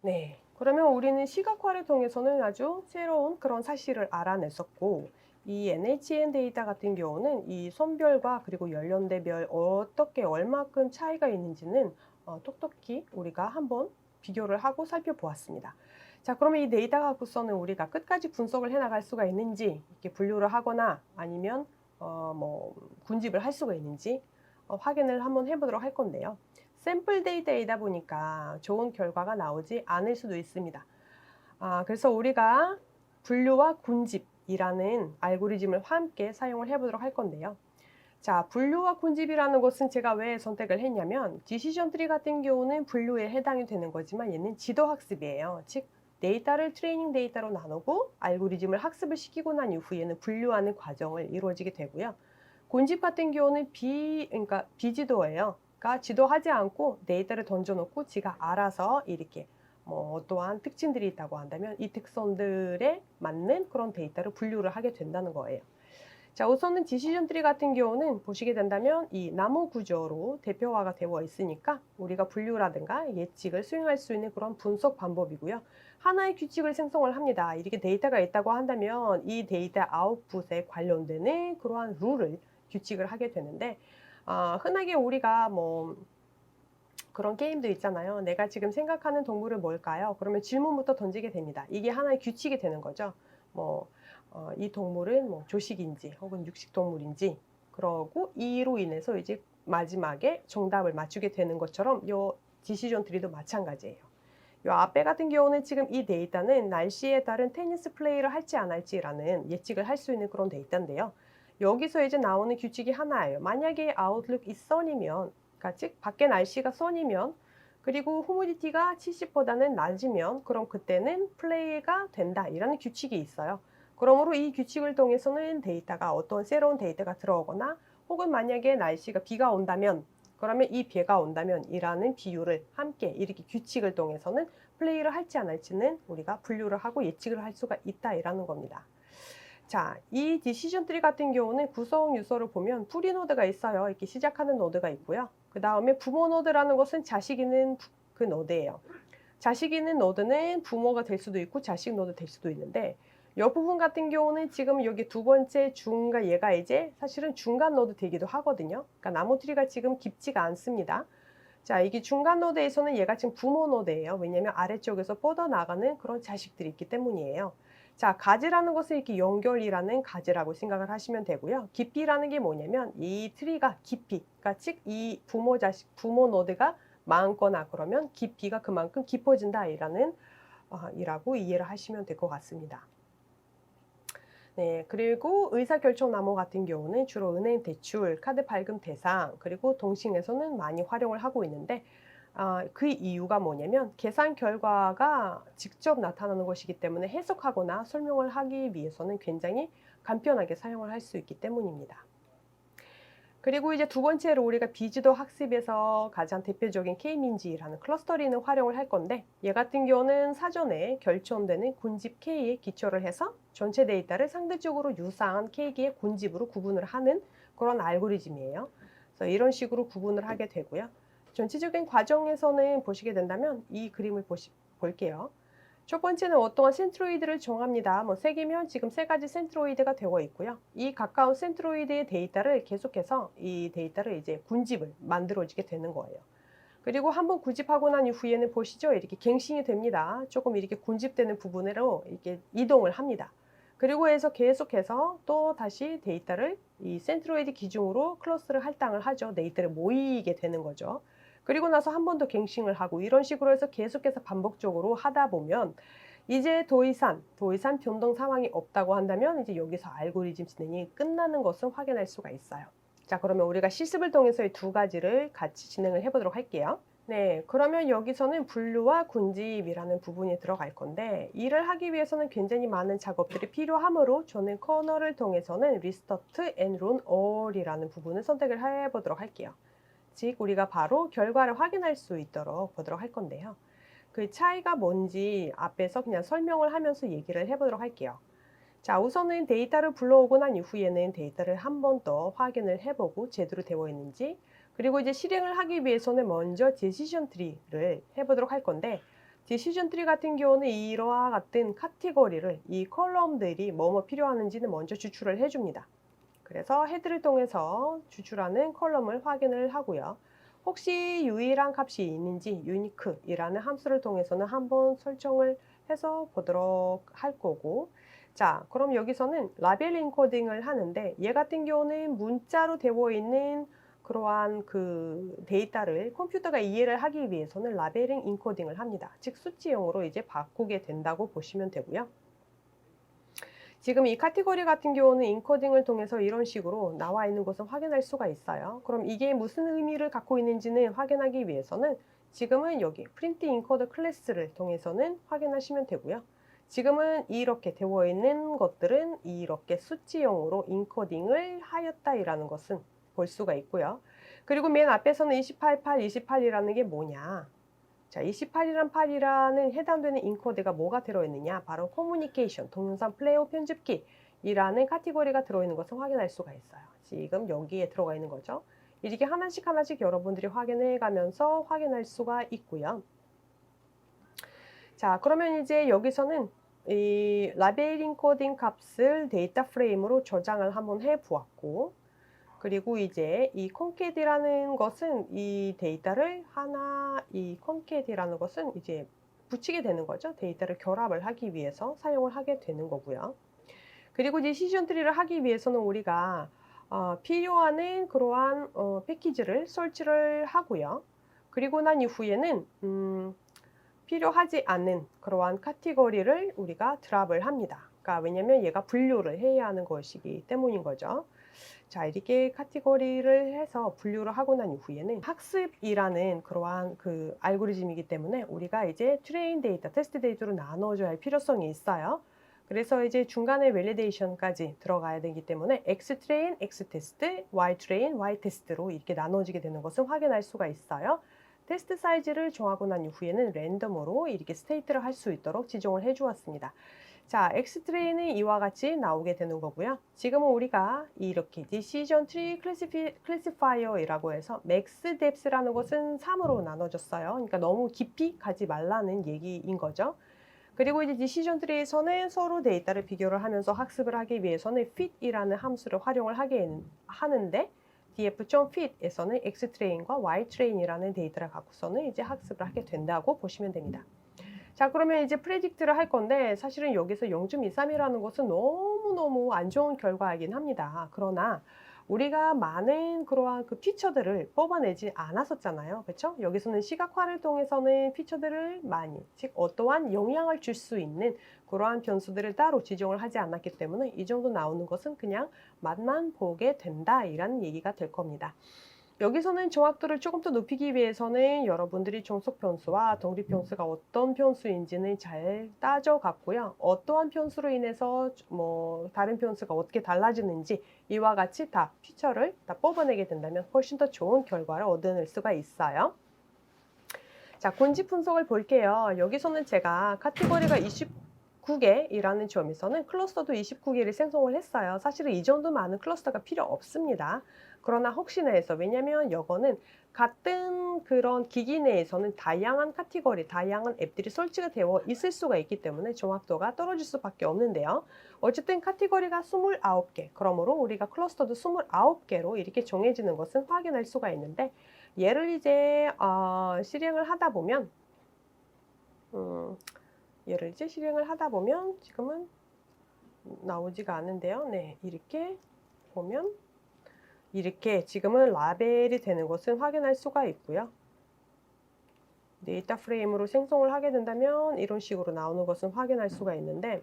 네. 그러면 우리는 시각화를 통해서는 아주 새로운 그런 사실을 알아냈었고, 이 NHN 데이터 같은 경우는 이 선별과 그리고 연령대별 어떻게 얼마큼 차이가 있는지는 톡톡히 우리가 한번 비교를 하고 살펴보았습니다. 자, 그러면 이 데이터 갖고서는 우리가 끝까지 분석을 해 나갈 수가 있는지, 이렇게 분류를 하거나 아니면 뭐 군집을 할 수가 있는지 확인을 한번 해 보도록 할 건데요. 샘플 데이터이다 보니까 좋은 결과가 나오지 않을 수도 있습니다. 그래서 우리가 분류와 군집이라는 알고리즘을 함께 사용을 해 보도록 할 건데요. 자, 분류와 군집이라는 것은 제가 왜 선택을 했냐면 디시전 트리 같은 경우는 분류에 해당이 되는 거지만 얘는 지도 학습이에요. 즉 데이터를 트레이닝 데이터로 나누고 알고리즘을 학습을 시키고 난 이후에는 분류하는 과정을 이루어지게 되고요. 군집 같은 경우는 그러니까 비지도예요. 그러니까 지도하지 않고 데이터를 던져 놓고 지가 알아서 이렇게 뭐 어떠한 특징들이 있다고 한다면 이 특성들에 맞는 그런 데이터를 분류를 하게 된다는 거예요. 자, 우선은 디시전 트리 같은 경우는 보시게 된다면 이 나무 구조로 대표화가 되어 있으니까 우리가 분류라든가 예측을 수행할 수 있는 그런 분석 방법이고요. 하나의 규칙을 생성을 합니다. 이렇게 데이터가 있다고 한다면 이 데이터 아웃풋에 관련되는 그러한 룰을 규칙을 하게 되는데, 흔하게 우리가 뭐 그런 게임도 있잖아요. "내가 지금 생각하는 동물은 뭘까요?" 그러면 질문부터 던지게 됩니다. 이게 하나의 규칙이 되는 거죠. 뭐 이 동물은 뭐 조식인지 혹은 육식 동물인지, 그러고 이로 인해서 이제 마지막에 정답을 맞추게 되는 것처럼 요 디시전 트리도 마찬가지예요. 요 앞에 같은 경우는 지금 이 데이터는 날씨에 따른 테니스 플레이를 할지 안 할지라는 예측을 할 수 있는 그런 데이터인데요. 여기서 이제 나오는 규칙이 하나예요. 만약에 outlook is sun이면, 그러니까 즉 밖에 날씨가 sun이면, 그리고 humidity가 70보다는 낮으면 그럼 그때는 플레이가 된다, 이라는 규칙이 있어요. 그러므로 이 규칙을 통해서는 데이터가 어떤 새로운 데이터가 들어오거나 혹은 만약에 날씨가 비가 온다면, 그러면 이 비가 온다면 이라는 비율을 함께 이렇게 규칙을 통해서는 플레이를 할지 안 할지는 우리가 분류를 하고 예측을 할 수가 있다, 이라는 겁니다. 자, 이 디시전 트리 같은 경우는 구성 요소를 보면 프리 노드가 있어요. 이렇게 시작하는 노드가 있고요. 그다음에 부모 노드라는 것은 자식 있는 그 노드예요. 자식 있는 노드는 부모가 될 수도 있고 자식 노드 될 수도 있는데, 이 부분 같은 경우는 지금 여기 두 번째 중간, 얘가 이제 사실은 중간 노드 되기도 하거든요. 그러니까 나무 트리가 지금 깊지가 않습니다. 자, 이게 중간 노드에서는 얘가 지금 부모 노드예요. 왜냐하면 아래쪽에서 뻗어나가는 그런 자식들이 있기 때문이에요. 자, 가지라는 것은 이렇게 연결이라는 가지라고 생각을 하시면 되고요. 깊이라는 게 뭐냐면 이 트리가 깊이, 그러니까 즉 이 부모 자식, 부모 노드가 많거나 그러면 깊이가 그만큼 깊어진다, 이라는 이라고 이해를 하시면 될 것 같습니다. 네, 그리고 의사결정나무 같은 경우는 주로 은행 대출, 카드 발급 대상, 그리고 동식에서는 많이 활용을 하고 있는데, 그 이유가 뭐냐면 계산 결과가 직접 나타나는 것이기 때문에 해석하거나 설명을 하기 위해서는 굉장히 간편하게 사용을 할 수 있기 때문입니다. 그리고 이제 두 번째로 우리가 비지도 학습에서 가장 대표적인 K민지라는 클러스터링을 활용을 할 건데, 얘 같은 경우는 사전에 결정되는 군집 K에 기초를 해서 전체 데이터를 상대적으로 유사한 K개의 군집으로 구분을 하는 그런 알고리즘이에요. 그래서 이런 식으로 구분을 하게 되고요. 전체적인 과정에서는 보시게 된다면 이 그림을 볼게요. 첫 번째는 어떠한 센트로이드를 정합니다. 뭐 세 개면 지금 세 가지 센트로이드가 되어 있고요. 이 가까운 센트로이드의 데이터를 계속해서 이 데이터를 이제 군집을 만들어지게 되는 거예요. 그리고 한번 군집하고 난 이후에는 보시죠. 이렇게 갱신이 됩니다. 조금 이렇게 군집되는 부분으로 이렇게 이동을 합니다. 그리고 해서 계속해서 또 다시 데이터를 이 센트로이드 기준으로 클러스를 할당을 하죠. 데이터를 모이게 되는 거죠. 그리고 나서 한 번 더 갱신을 하고 이런 식으로 해서 계속해서 반복적으로 하다 보면 이제 더 이상 변동 상황이 없다고 한다면 이제 여기서 알고리즘 진행이 끝나는 것을 확인할 수가 있어요. 자, 그러면 우리가 실습을 통해서 이 두 가지를 같이 진행을 해 보도록 할게요. 네, 그러면 여기서는 분류와 군집이라는 부분이 들어갈 건데, 이를 하기 위해서는 굉장히 많은 작업들이 필요하므로 저는 커널을 통해서는 Restart and Run All이라는 부분을 선택을 해 보도록 할게요. 즉 우리가 바로 결과를 확인할 수 있도록 보도록 할 건데요. 그 차이가 뭔지 앞에서 그냥 설명을 하면서 얘기를 해 보도록 할게요. 자, 우선은 데이터를 불러오고 난 이후에는 데이터를 한 번 더 확인을 해 보고 제대로 되어 있는지, 그리고 이제 실행을 하기 위해서는 먼저 디시전 트리를 해 보도록 할 건데, 디시전 트리 같은 경우는 이와 같은 카테고리를 이 컬럼들이 뭐뭐 필요하는지는 먼저 추출을 해줍니다. 그래서 헤드를 통해서 추출하는 컬럼을 확인을 하고요. 혹시 유일한 값이 있는지 unique이라는 함수를 통해서는 한번 설정을 해서 보도록 할 거고, 자, 그럼 여기서는 라벨 인코딩을 하는데 얘 같은 경우는 문자로 되어 있는 그러한 그 데이터를 컴퓨터가 이해를 하기 위해서는 라벨링 인코딩을 합니다. 즉 수치형으로 이제 바꾸게 된다고 보시면 되고요. 지금 이 카테고리 같은 경우는 인코딩을 통해서 이런 식으로 나와 있는 것을 확인할 수가 있어요. 그럼 이게 무슨 의미를 갖고 있는지는 확인하기 위해서는 지금은 여기 프린트 인코더 클래스를 통해서는 확인하시면 되고요. 지금은 이렇게 되어 있는 것들은 이렇게 수치형으로 인코딩을 하였다라는 것은 볼 수가 있고요. 그리고 맨 앞에서는 28, 8, 28이라는 게 뭐냐? 자, 28이란 8이라는 해당되는 인코드가 뭐가 들어있느냐? 바로 커뮤니케이션, 동영상 플레이어 편집기이라는 카테고리가 들어있는 것을 확인할 수가 있어요. 지금 여기에 들어가 있는 거죠. 이렇게 하나씩 하나씩 여러분들이 확인해 가면서 확인할 수가 있고요. 자, 그러면 이제 여기서는 이 라벨 인코딩 값을 데이터 프레임으로 저장을 한번 해 보았고, 그리고 이제 이 콘캣이라는 것은 이 데이터를 이 콘캣이라는 것은 이제 붙이게 되는 거죠. 데이터를 결합을 하기 위해서 사용을 하게 되는 거고요. 그리고 이제 시즌 트리를 하기 위해서는 우리가 필요한 그러한 패키지를 설치를 하고요. 그리고 난 이후에는 필요하지 않은 그러한 카테고리를 우리가 드랍을 합니다. 그러니까 왜냐면 얘가 분류를 해야 하는 것이기 때문인 거죠. 자, 이렇게 카테고리를 해서 분류를 하고 난 이후에는 학습이라는 그러한 그 알고리즘이기 때문에 우리가 이제 트레인 데이터, 테스트 데이터로 나눠줘야 할 필요성이 있어요. 그래서 이제 중간에 밸리데이션까지 들어가야 되기 때문에 X 트레인, X 테스트, Y 트레인, Y 테스트로 이렇게 나눠지게 되는 것을 확인할 수가 있어요. 테스트 사이즈를 정하고 난 이후에는 랜덤으로 이렇게 스테이트를 할 수 있도록 지정을 해 주었습니다. 자, X트레이는 이와 같이 나오게 되는 거고요. 지금은 우리가 이렇게 Decision Tree Classifier이라고 해서 Max Depth라는 것은 3으로 나눠졌어요. 그러니까 너무 깊이 가지 말라는 얘기인 거죠. 그리고 이제 Decision Tree에서는 서로 데이터를 비교를 하면서 학습을 하기 위해서는 fit이라는 함수를 활용을 하는데 df.fit에서는 X트레인과 Y트레인이라는 데이터를 갖고서는 이제 학습을 하게 된다고 보시면 됩니다. 자, 그러면 이제 프레딕트를 할 건데 사실은 여기서 0.23이라는 것은 너무너무 안 좋은 결과이긴 합니다. 그러나 우리가 많은 그러한 그 피처들을 뽑아내지 않았었잖아요. 그렇죠? 여기서는 시각화를 통해서는 피처들을 많이, 즉 어떠한 영향을 줄 수 있는 그러한 변수들을 따로 지정을 하지 않았기 때문에 이 정도 나오는 것은 그냥 맛만 보게 된다 이라는 얘기가 될 겁니다. 여기서는 정확도를 조금 더 높이기 위해서는 여러분들이 종속 변수와 독립 변수가 어떤 변수인지는 잘 따져갔고요. 어떠한 변수로 인해서 뭐 다른 변수가 어떻게 달라지는지 이와 같이 다 피처를 다 뽑아내게 된다면 훨씬 더 좋은 결과를 얻어낼 수가 있어요. 자, 군집 분석을 볼게요. 여기서는 제가 카테고리가 29개이라는 점에서는 클러스터도 29개를 생성을 했어요. 사실은 이 정도 많은 클러스터가 필요 없습니다. 그러나 혹시나 해서, 왜냐면 이거는 같은 그런 기기 내에서는 다양한 카테고리, 다양한 앱들이 설치가 되어 있을 수가 있기 때문에 정확도가 떨어질 수밖에 없는데요. 어쨌든 카테고리가 29개, 그러므로 우리가 클러스터도 29개로 이렇게 정해지는 것은 확인할 수가 있는데, 얘를 이제 실행을 하다 보면 지금은 나오지가 않는데요. 네, 이렇게 보면 이렇게 지금은 라벨이 되는 것은 확인할 수가 있고요. 데이터 프레임으로 생성을 하게 된다면 이런 식으로 나오는 것은 확인할 수가 있는데,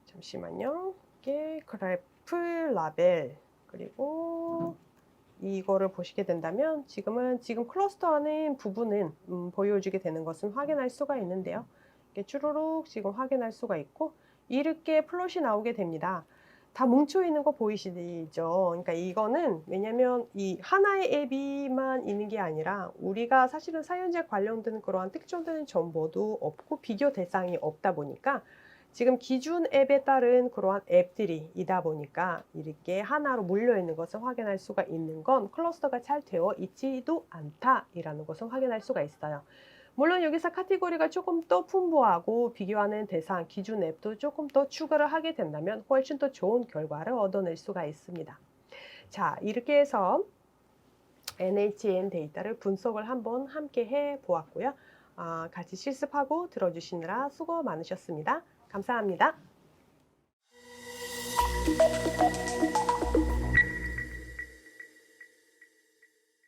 잠시만요. 이게 그래프 라벨, 그리고 이거를 보시게 된다면 지금 클러스터 하는 부분은 보여주게 되는 것은 확인할 수가 있는데요. 이렇게 쭈루룩 지금 확인할 수가 있고 이렇게 플롯이 나오게 됩니다. 다 뭉쳐 있는 거 보이시죠? 그러니까 이거는 왜냐면 이 하나의 앱이만 있는 게 아니라 우리가 사실은 사연자 관련된 그러한 특정되는 정보도 없고 비교 대상이 없다 보니까 지금 기준 앱에 따른 그러한 앱들이다 보니까 이렇게 하나로 몰려있는 것을 확인할 수가 있는 건 클러스터가 잘 되어 있지도 않다라는 것을 확인할 수가 있어요. 물론 여기서 카테고리가 조금 더 풍부하고 비교하는 대상, 기준 앱도 조금 더 추가를 하게 된다면 훨씬 더 좋은 결과를 얻어낼 수가 있습니다. 자, 이렇게 해서 NHN 데이터를 분석을 한번 함께 해 보았고요. 같이 실습하고 들어주시느라 수고 많으셨습니다. 감사합니다.